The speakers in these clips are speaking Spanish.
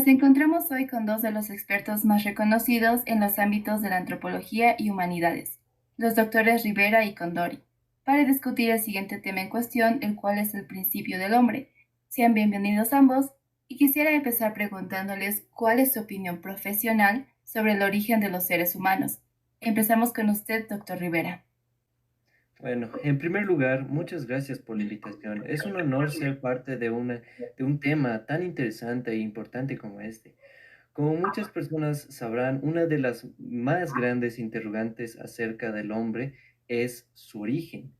Nos encontramos hoy con dos de los expertos más reconocidos en los ámbitos de la antropología y humanidades, los doctores Rivera y Condori, para discutir el siguiente tema en cuestión, el cual es el principio del hombre. Sean bienvenidos ambos y quisiera empezar preguntándoles cuál es su opinión profesional sobre el origen de los seres humanos. Empezamos con usted, doctor Rivera. Bueno, en primer lugar, muchas gracias por la invitación. Es un honor ser parte de un tema tan interesante e importante como este. Como muchas personas sabrán, una de las más grandes interrogantes acerca del hombre es su origen.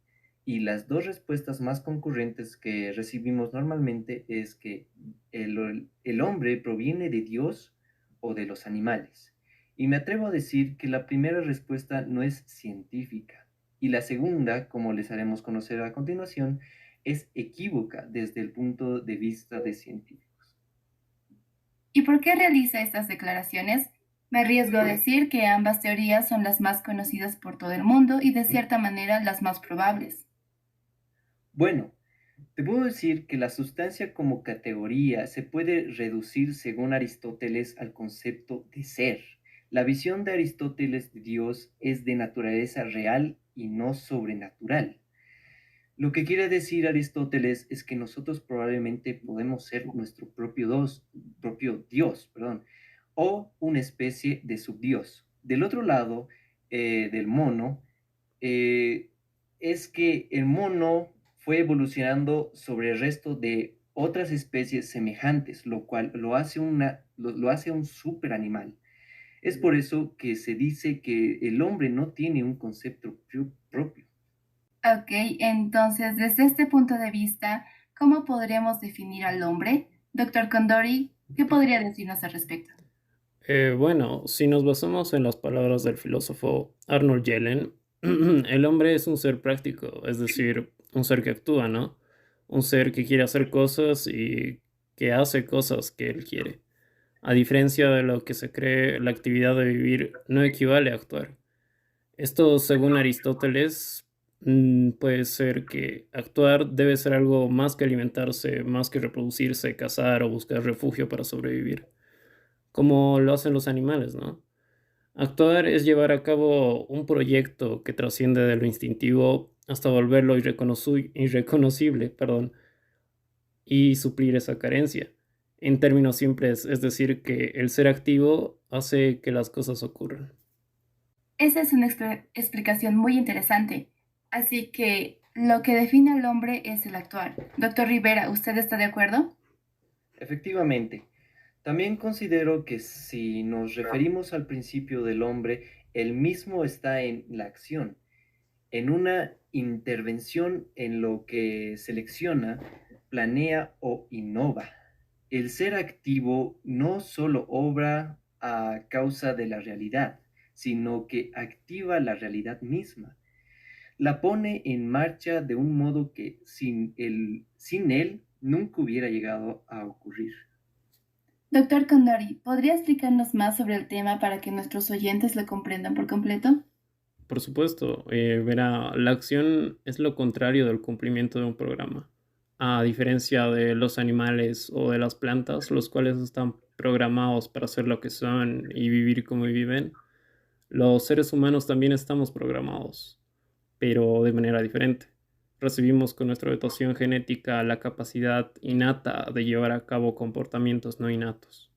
Y las dos respuestas más concurrentes que recibimos normalmente es que el hombre proviene de Dios o de los animales. Y me atrevo a decir que la primera respuesta no es científica. Y la segunda, como les haremos conocer a continuación, es equívoca desde el punto de vista de científicos. ¿Y por qué realiza estas declaraciones? Me arriesgo a decir que ambas teorías son las más conocidas por todo el mundo y de cierta manera las más probables. Bueno, te puedo decir que la sustancia como categoría se puede reducir, según Aristóteles, al concepto de ser. La visión de Aristóteles de Dios es de naturaleza real y no sobrenatural. Lo que quiere decir Aristóteles es que nosotros probablemente podemos ser nuestro propio Dios, perdón, o una especie de subdios. Del otro lado del mono, eh, es que el mono fue evolucionando sobre el resto de otras especies semejantes, lo cual lo hace un super animal. Es por eso que se dice que el hombre no tiene un concepto propio. Ok, entonces desde este punto de vista, ¿cómo podríamos definir al hombre? Doctor Condori, ¿qué podría decirnos al respecto? Bueno, si nos basamos en las palabras del filósofo Arnold Gellen, el hombre es un ser práctico, es decir, un ser que actúa, ¿no? Un ser que quiere hacer cosas y que hace cosas que él quiere. A diferencia de lo que se cree, la actividad de vivir no equivale a actuar. Esto, según Aristóteles, puede ser que actuar debe ser algo más que alimentarse, más que reproducirse, cazar o buscar refugio para sobrevivir, como lo hacen los animales, ¿no? Actuar es llevar a cabo un proyecto que trasciende de lo instintivo hasta volverlo irreconocible, perdón, y suplir esa carencia. En términos simples, es decir, que el ser activo hace que las cosas ocurran. Esa es una explicación muy interesante. Así que lo que define al hombre es el actuar. Doctor Rivera, ¿usted está de acuerdo? Efectivamente, también considero que si nos referimos al principio del hombre, el mismo está en la acción, en una intervención en lo que selecciona, planea o innova. El ser activo no solo obra a causa de la realidad, sino que activa la realidad misma. La pone en marcha de un modo que sin él nunca hubiera llegado a ocurrir. Doctor Condori, ¿podría explicarnos más sobre el tema para que nuestros oyentes lo comprendan por completo? Por supuesto, verá, la acción es lo contrario del cumplimiento de un programa. A diferencia de los animales o de las plantas, los cuales están programados para hacer lo que son y vivir como viven, los seres humanos también estamos programados, pero de manera diferente. Recibimos con nuestra dotación genética la capacidad innata de llevar a cabo comportamientos no innatos.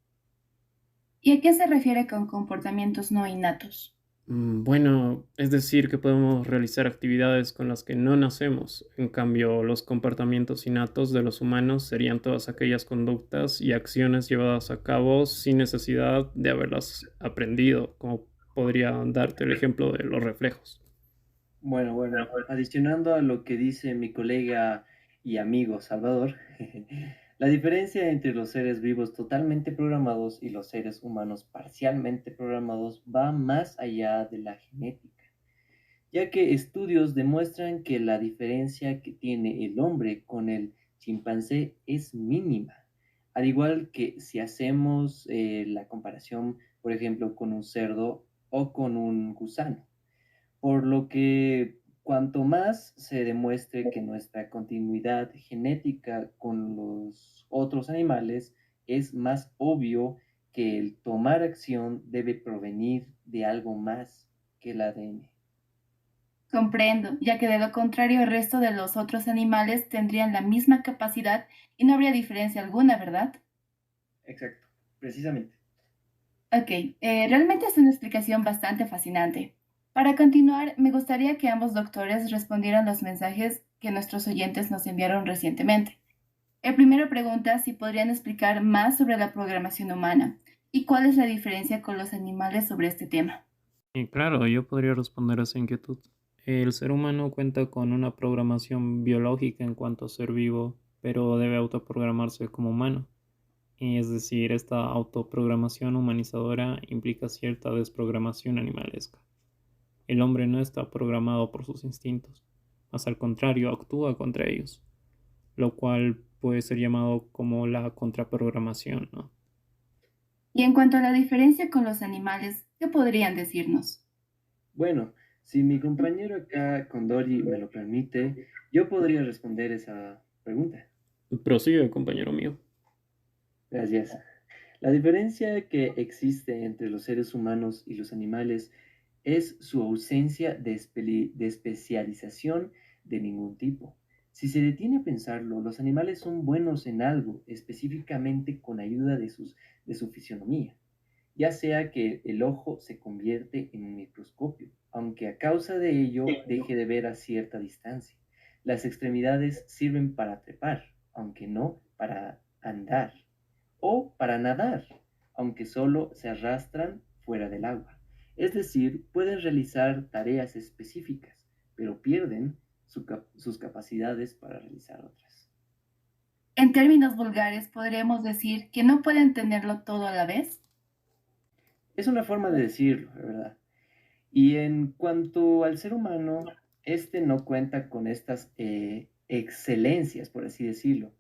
¿Y a qué se refiere con comportamientos no innatos? Bueno, es decir, que podemos realizar actividades con las que no nacemos. En cambio, los comportamientos innatos de los humanos serían todas aquellas conductas y acciones llevadas a cabo sin necesidad de haberlas aprendido, como podría darte el ejemplo de los reflejos. Bueno, adicionando a lo que dice mi colega y amigo Salvador, la diferencia entre los seres vivos totalmente programados y los seres humanos parcialmente programados va más allá de la genética, ya que estudios demuestran que la diferencia que tiene el hombre con el chimpancé es mínima, al igual que si hacemos la comparación, por ejemplo, con un cerdo o con un gusano, por lo que cuanto más se demuestre que nuestra continuidad genética con los otros animales es más obvio que el tomar acción debe provenir de algo más que el ADN. Comprendo, ya que de lo contrario el resto de los otros animales tendrían la misma capacidad y no habría diferencia alguna, ¿verdad? Exacto, precisamente. Ok, realmente es una explicación bastante fascinante. Para continuar, me gustaría que ambos doctores respondieran los mensajes que nuestros oyentes nos enviaron recientemente. El primero pregunta si podrían explicar más sobre la programación humana y cuál es la diferencia con los animales sobre este tema. Y claro, yo podría responder a esa inquietud. El ser humano cuenta con una programación biológica en cuanto a ser vivo, pero debe autoprogramarse como humano. Es decir, esta autoprogramación humanizadora implica cierta desprogramación animalesca. El hombre no está programado por sus instintos, más al contrario, actúa contra ellos, lo cual puede ser llamado como la contraprogramación, ¿no? Y en cuanto a la diferencia con los animales, ¿qué podrían decirnos? Bueno, si mi compañero acá, Condori, me lo permite, yo podría responder esa pregunta. Prosigue, compañero mío. Gracias. La diferencia que existe entre los seres humanos y los animales es su ausencia de especialización de ningún tipo. Si se detiene a pensarlo, los animales son buenos en algo, específicamente con ayuda de su fisionomía, ya sea que el ojo se convierte en un microscopio, aunque a causa de ello deje de ver a cierta distancia. Las extremidades sirven para trepar, aunque no para andar, o para nadar, aunque solo se arrastran fuera del agua. Es decir, pueden realizar tareas específicas, pero pierden sus capacidades para realizar otras. En términos vulgares, podríamos decir que no pueden tenerlo todo a la vez. Es una forma de decirlo, ¿verdad? Y en cuanto al ser humano, este no cuenta con estas excelencias, por así decirlo.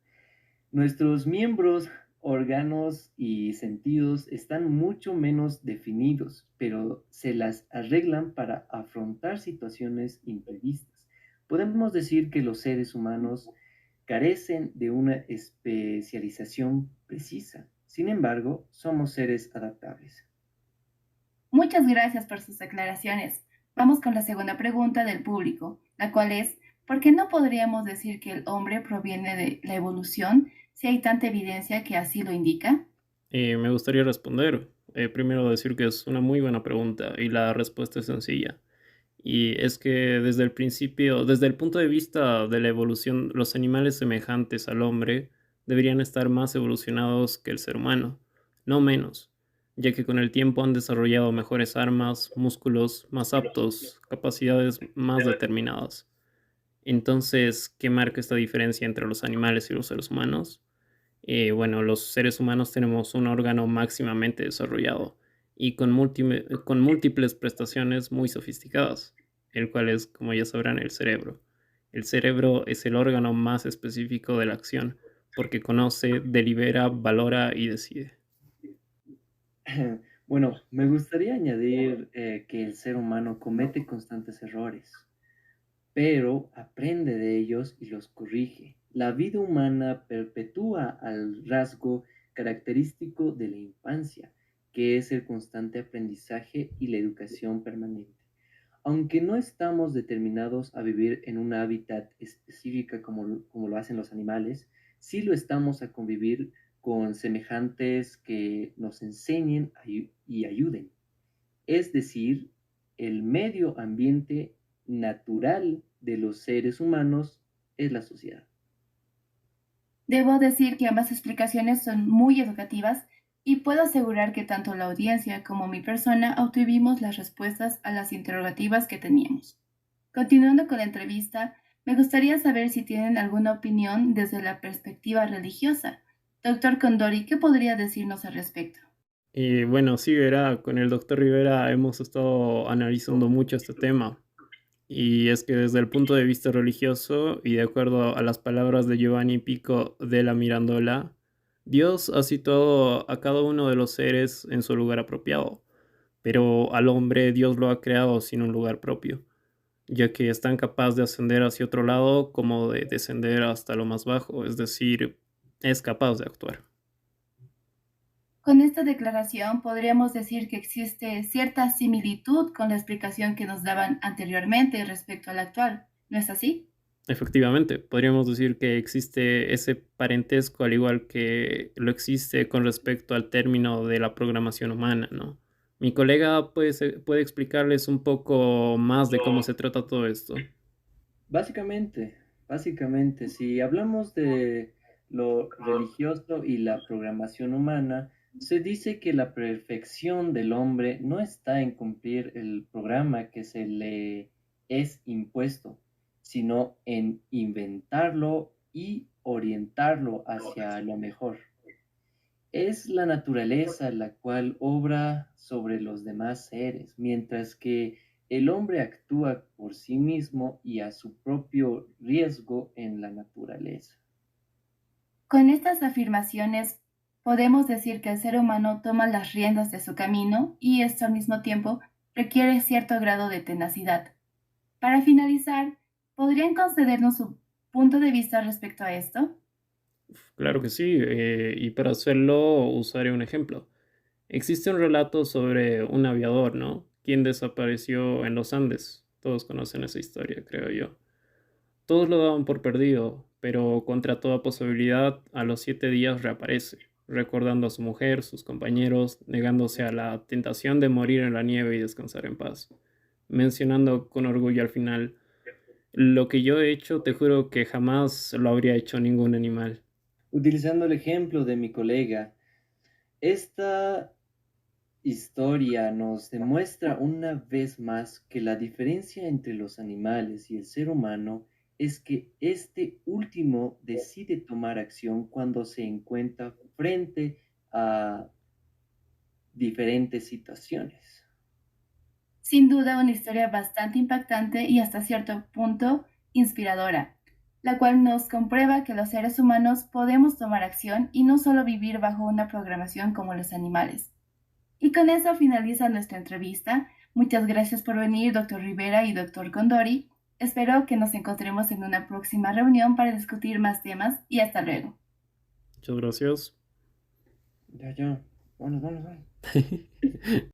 Nuestros miembros, órganos y sentidos están mucho menos definidos, pero se las arreglan para afrontar situaciones imprevistas. Podemos decir que los seres humanos carecen de una especialización precisa. Sin embargo, somos seres adaptables. Muchas gracias por sus aclaraciones. Vamos con la segunda pregunta del público, la cual es, ¿por qué no podríamos decir que el hombre proviene de la evolución si hay tanta evidencia que así lo indica? Me gustaría responder. Primero decir que es una muy buena pregunta y la respuesta es sencilla. Y es que desde el principio, desde el punto de vista de la evolución, los animales semejantes al hombre deberían estar más evolucionados que el ser humano, no menos, ya que con el tiempo han desarrollado mejores armas, músculos más aptos, capacidades más determinadas. Entonces, ¿qué marca esta diferencia entre los animales y los seres humanos? Bueno, los seres humanos tenemos un órgano máximamente desarrollado y con múltiples prestaciones muy sofisticadas, el cual es, como ya sabrán, el cerebro. El cerebro es el órgano más específico de la acción, porque conoce, delibera, valora y decide. Bueno, me gustaría añadir que el ser humano comete constantes errores, pero aprende de ellos y los corrige. La vida humana perpetúa al rasgo característico de la infancia, que es el constante aprendizaje y la educación permanente. Aunque no estamos determinados a vivir en un hábitat específico como lo hacen los animales, sí lo estamos a convivir con semejantes que nos enseñen y ayuden. Es decir, el medio ambiente natural de los seres humanos es la sociedad. Debo decir que ambas explicaciones son muy educativas y puedo asegurar que tanto la audiencia como mi persona obtuvimos las respuestas a las interrogativas que teníamos. Continuando con la entrevista, me gustaría saber si tienen alguna opinión desde la perspectiva religiosa. Doctor Condori, ¿qué podría decirnos al respecto? Y bueno, sí, verá, con el doctor Rivera hemos estado analizando mucho este tema. Y es que desde el punto de vista religioso, y de acuerdo a las palabras de Giovanni Pico de la Mirandola, Dios ha situado a cada uno de los seres en su lugar apropiado, pero al hombre Dios lo ha creado sin un lugar propio, ya que es tan capaz de ascender hacia otro lado como de descender hasta lo más bajo, es decir, es capaz de actuar. Con esta declaración podríamos decir que existe cierta similitud con la explicación que nos daban anteriormente respecto al actual, ¿no es así? Efectivamente, podríamos decir que existe ese parentesco al igual que lo existe con respecto al término de la programación humana, ¿no? Mi colega puede explicarles un poco más de cómo se trata todo esto. Básicamente, básicamente, si hablamos de lo religioso y la programación humana, se dice que la perfección del hombre no está en cumplir el programa que se le es impuesto, sino en inventarlo y orientarlo hacia lo mejor. Es la naturaleza la cual obra sobre los demás seres, mientras que el hombre actúa por sí mismo y a su propio riesgo en la naturaleza. Con estas afirmaciones podemos decir que el ser humano toma las riendas de su camino y esto al mismo tiempo requiere cierto grado de tenacidad. Para finalizar, ¿podrían concedernos su punto de vista respecto a esto? Claro que sí, y para hacerlo usaré un ejemplo. Existe un relato sobre un aviador, ¿no? Quien desapareció en los Andes. Todos conocen esa historia, creo yo. Todos lo daban por perdido, pero contra toda posibilidad, a los 7 días reaparece, recordando a su mujer, sus compañeros, negándose a la tentación de morir en la nieve y descansar en paz, mencionando con orgullo al final, lo que yo he hecho, te juro que jamás lo habría hecho ningún animal. Utilizando el ejemplo de mi colega, esta historia nos demuestra una vez más que la diferencia entre los animales y el ser humano es que este último decide tomar acción cuando se encuentra frente a diferentes situaciones. Sin duda una historia bastante impactante y hasta cierto punto inspiradora, la cual nos comprueba que los seres humanos podemos tomar acción y no solo vivir bajo una programación como los animales. Y con eso finaliza nuestra entrevista. Muchas gracias por venir, doctor Rivera y doctor Condori. Espero que nos encontremos en una próxima reunión para discutir más temas y hasta luego. Muchas gracias. Ya, ya. Vamos, vamos, vamos.